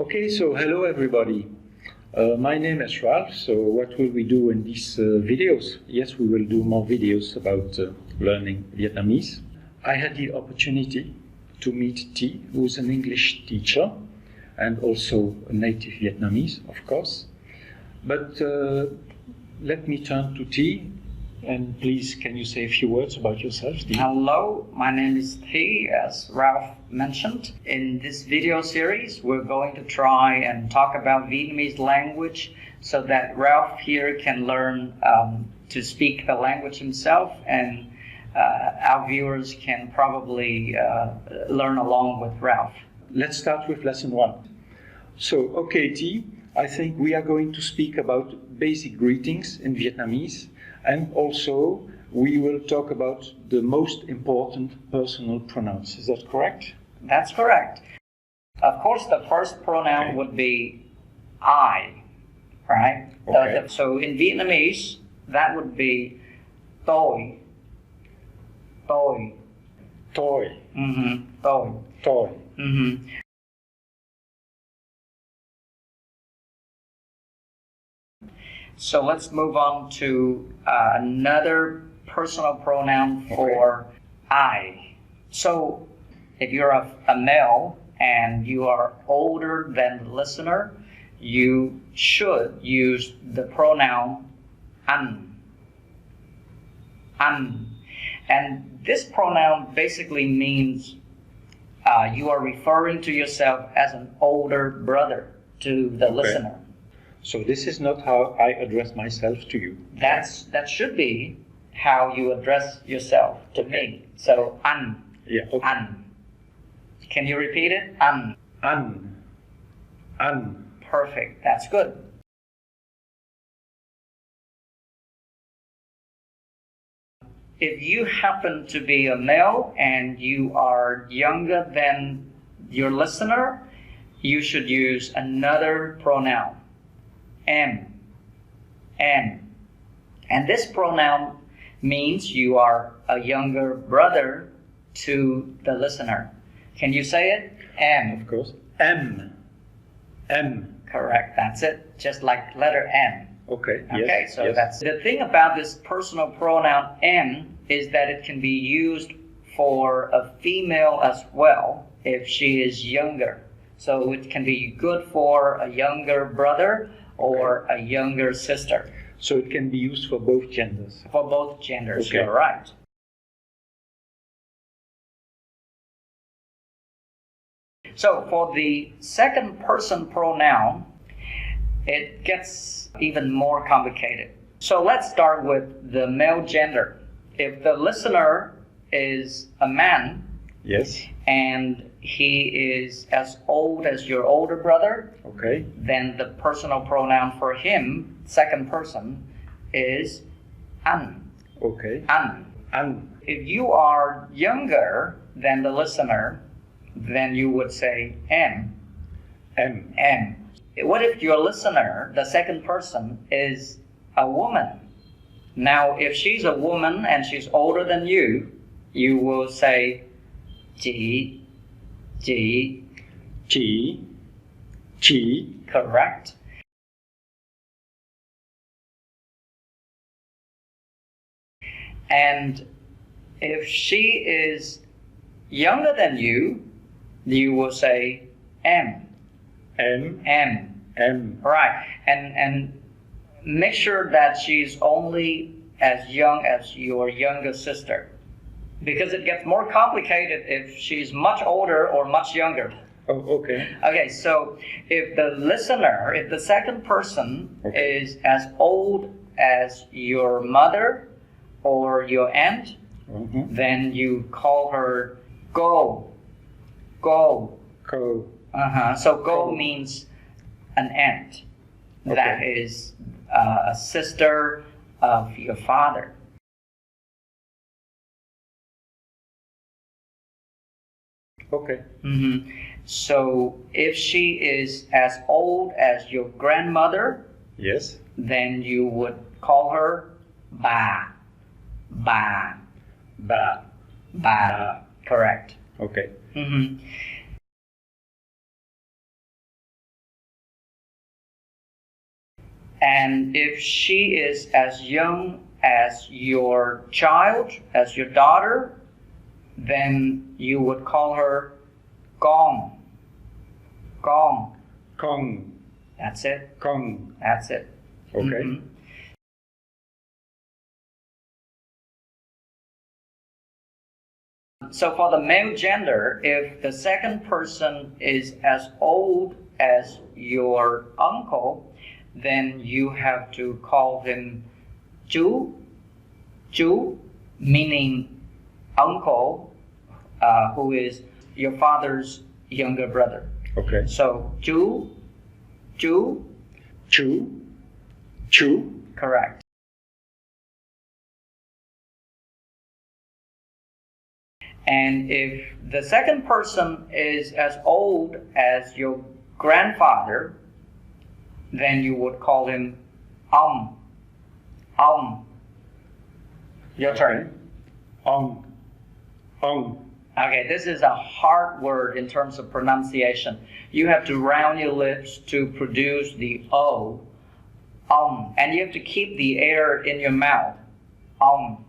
Okay, so hello everybody. My name is Ralph. So what will we do in these videos? Yes, we will do more videos about learning Vietnamese. I had the opportunity to meet T, who is an English teacher and also a native Vietnamese, of course. But let me turn to T, and please, can you say a few words about yourself, T? Hello, my name is Thi, as Ralph mentioned. In this video series, we're going to try and talk about Vietnamese language so that Ralph here can learn to speak the language himself, and our viewers can probably learn along with Ralph. Let's start with lesson 1. So, okay, T, I think we are going to speak about basic greetings in Vietnamese, and also we will talk about the most important personal pronouns. Is that correct? That's correct. Of course, the first pronoun would be I, right? Okay. So in Vietnamese, that would be tôi. Tôi. Tôi. Tôi. Tôi. So let's move on to another personal pronoun for I. So if you're a male and you are older than the listener, you should use the pronoun anh. Anh. And this pronoun basically means you are referring to yourself as an older brother to the listener. So this is not how I address myself to you. That should be how you address yourself to me. So anh. Yeah. Okay. Anh. Can you repeat it? Anh. Anh. Anh. Perfect. That's good. If you happen to be a male and you are younger than your listener, you should use another pronoun. Em. And this pronoun means you are a younger brother to the listener. Can you say it? Em. Of course. M. Correct, that's it. Just like letter M. Okay. Okay, yes, so yes. that's the thing about this personal pronoun M is that it can be used for a female as well if she is younger. So it can be good for a younger brother or a younger sister. So it can be used for both genders. For both genders, Okay. You're right. So for the second person pronoun, it gets even more complicated. So let's start with the male gender. If the listener is a man, Yes. and he is as old as your older brother, Okay. then the personal pronoun for him, second person, is anh. Okay. Anh. Anh. If you are younger than the listener, then you would say em. M. Em. What if your listener, the second person, is a woman? Now, if she's a woman and she's older than you will say chị. Chị. Correct. And if she is younger than you will say em. Right. And make sure that she's only as young as your younger sister, because it gets more complicated if she's much older or much younger. Oh, okay. Okay, so if the second person is as old as your mother or your aunt, then you call her go. Co. So go means an aunt. Okay. That is a sister of your father. Okay. So if she is as old as your grandmother, Yes. then you would call her bà. Ba. Bà. Correct. Okay. And if she is as young as your child, as your daughter, then you would call her con. Con. Con. That's it. Con. That's it. Okay. Mhm. So for the male gender, if the second person is as old as your uncle, then you have to call him chú, meaning uncle, who is your father's younger brother. Okay. So chú, Chu. correct. And if the second person is as old as your grandfather, then you would call him ông. Your turn. Ông. Okay, this is a hard word in terms of pronunciation. You have to round your lips to produce the O. And you have to keep the air in your mouth. Ông.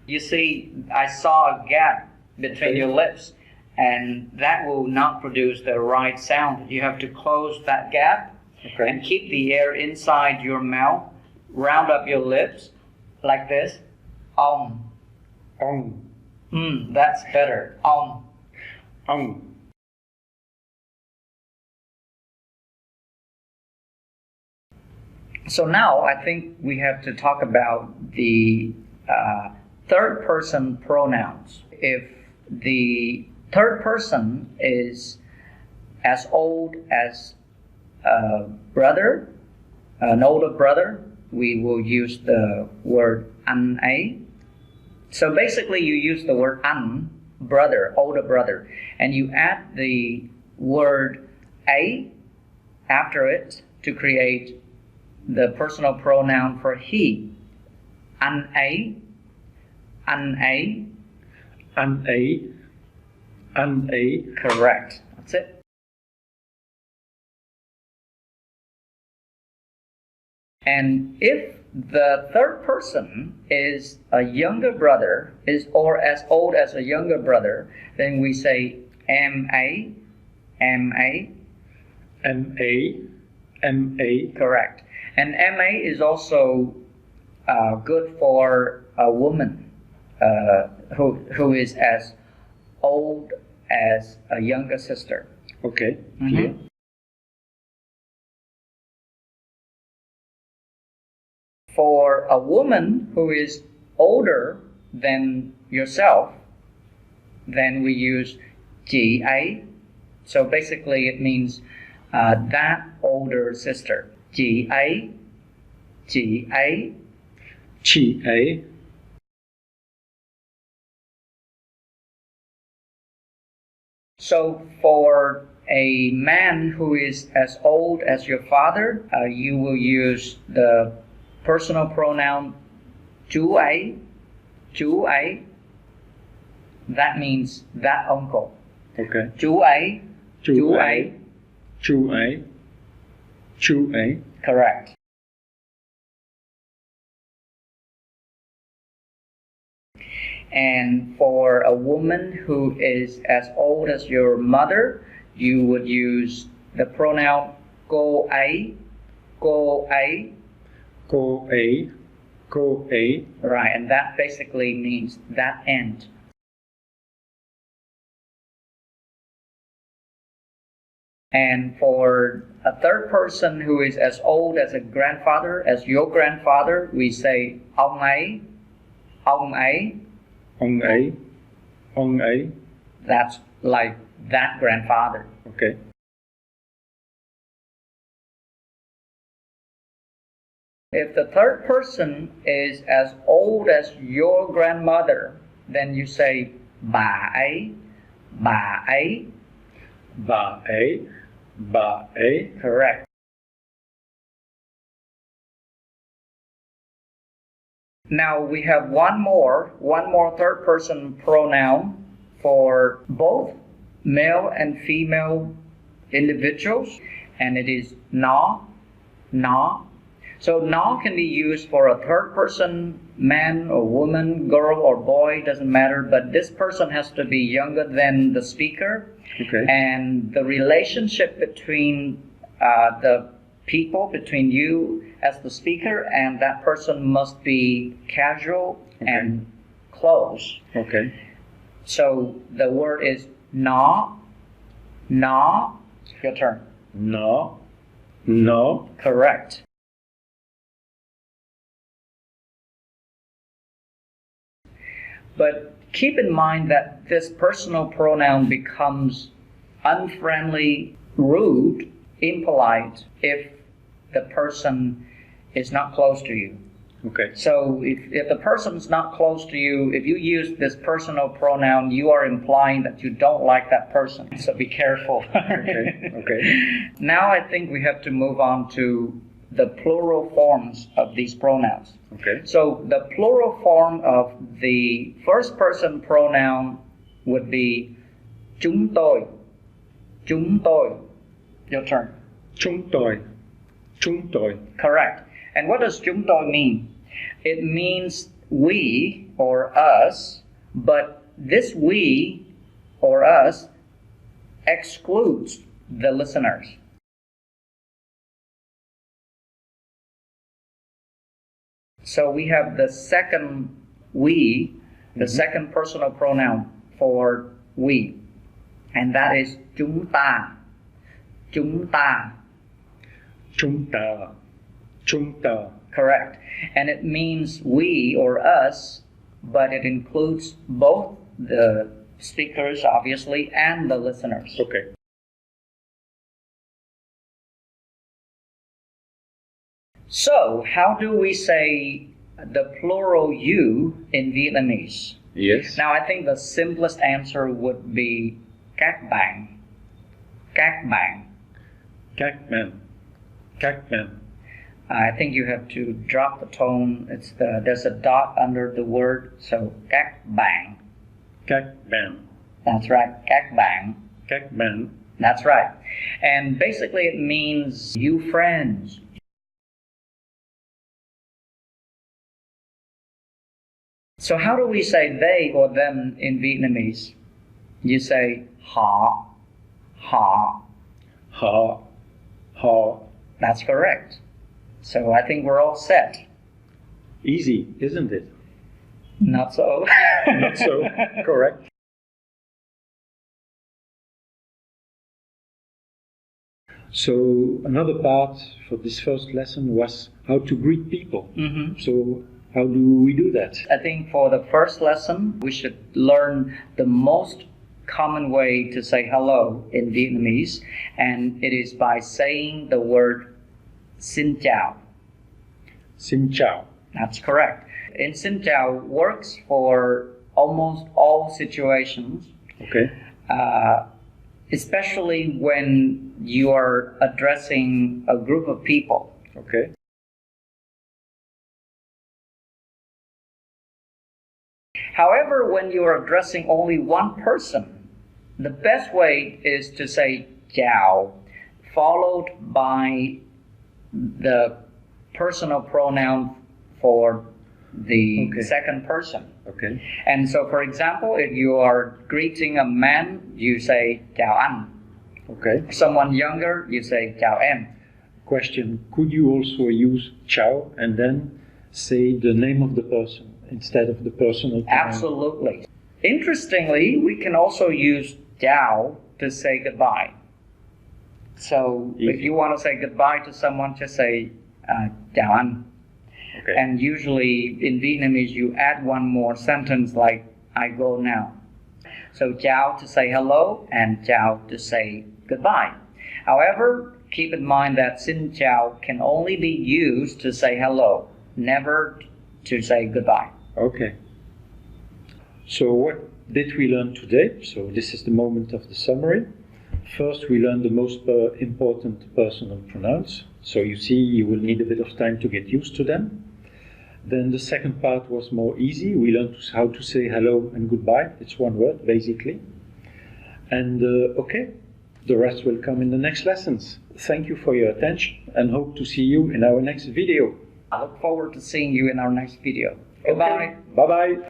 You see, I saw a gap between your lips, and that will not produce the right sound. You have to close that gap and keep the air inside your mouth. Round up your lips like this. Ông. That's better. Ông. So now I think we have to talk about the third person pronouns. If the third person is as old as a brother, an older brother, we will use the word anh ấy. So basically you use the word anh, brother, older brother, and you add the word ấy after it to create the personal pronoun for he. Anh ấy. Correct. That's it. And if the third person is a younger brother, or as old as a younger brother, then we say em ấy. Correct. And MA is also good for a woman who is as old as a younger sister. Okay. Mm-hmm. For a woman who is older than yourself, then we use chị ấy. So basically it means that older sister. Chị ấy. So for a man who is as old as your father, you will use the personal pronoun chú ấy. That means that uncle. Okay. Chú ấy. Chú ấy. Correct. And for a woman who is as old as your mother, you would use the pronoun cô ấy. Right, and that basically means that end. And for a third person who is as old as a grandfather, as your grandfather, we say ông ấy. That's like that grandfather. Okay. If the third person is as old as your grandmother, then you say bà ấy. Bà ấy. Correct. Now we have one more third person pronoun for both male and female individuals, and it is nó. nó. So nó can be used for a third person, man or woman, girl or boy, doesn't matter, but this person has to be younger than the speaker. Okay. And the relationship between the people, between you as the speaker and that person must be casual and close. Okay. So the word is nó. Nó. Your turn. Nó. Nó. Correct. But keep in mind that this personal pronoun becomes unfriendly, rude, impolite if the person is not close to you. Okay. So if the person's not close to you, if you use this personal pronoun, you are implying that you don't like that person. So be careful. Okay. Okay. Now I think we have to move on to the plural forms of these pronouns. Okay. So the plural form of the first person pronoun would be chúng tôi. Chúng tôi. Your turn. Chúng tôi. Chúng tôi. Correct. And what does chúng tôi mean? It means we or us, but this we or us excludes the listeners. So we have the second we, the second personal pronoun for we, and that is chúng ta. Chúng ta. Chúng ta. Chúng ta. Correct. And it means we or us, but it includes both the speakers, obviously, and the listeners. Okay. So, how do we say the plural you in Vietnamese? Yes. Now, I think the simplest answer would be các bạn. Các bạn. Các bạn. Các bạn. I think you have to drop the tone. There's a dot under the word, so các bạn. Các bạn. That's right, các bạn. Các bạn. That's right. And basically it means you friends. So how do we say they or them in Vietnamese? You say họ, họ. Họ. Họ. That's correct. So I think we're all set. Easy, isn't it? Not so. Not so. Correct. So another part for this first lesson was how to greet people. Mm-hmm. So how do we do that? I think for the first lesson, we should learn the most common way to say hello in Vietnamese, and it is by saying the word xin chào. Xin chào. That's correct. And xin chào works for almost all situations. Okay. Especially when you are addressing a group of people. Okay. However, when you are addressing only one person, the best way is to say chào, followed by the personal pronoun for the second person. Okay. And so, for example, if you are greeting a man, you say chào anh. Okay. Someone younger, you say chào em. Question, could you also use chào and then say the name of the person instead of the personal pronoun? Absolutely. Interestingly, we can also use chào to say goodbye. So if you want to say goodbye to someone, just say chào anh. Okay. And usually in Vietnamese, you add one more sentence like I go now. So chào to say hello and chào to say goodbye. However, keep in mind that xin chào can only be used to say hello, never to say goodbye. Okay. So what did we learn today? So this is the moment of the summary. First, we learned the most important personal pronouns. So you see, you will need a bit of time to get used to them. Then the second part was more easy. We learned how to say hello and goodbye. It's one word, basically. And okay, The rest will come in the next lessons. Thank you for your attention and hope to see you in our next video. I look forward to seeing you in our next video. Goodbye. Bye-bye.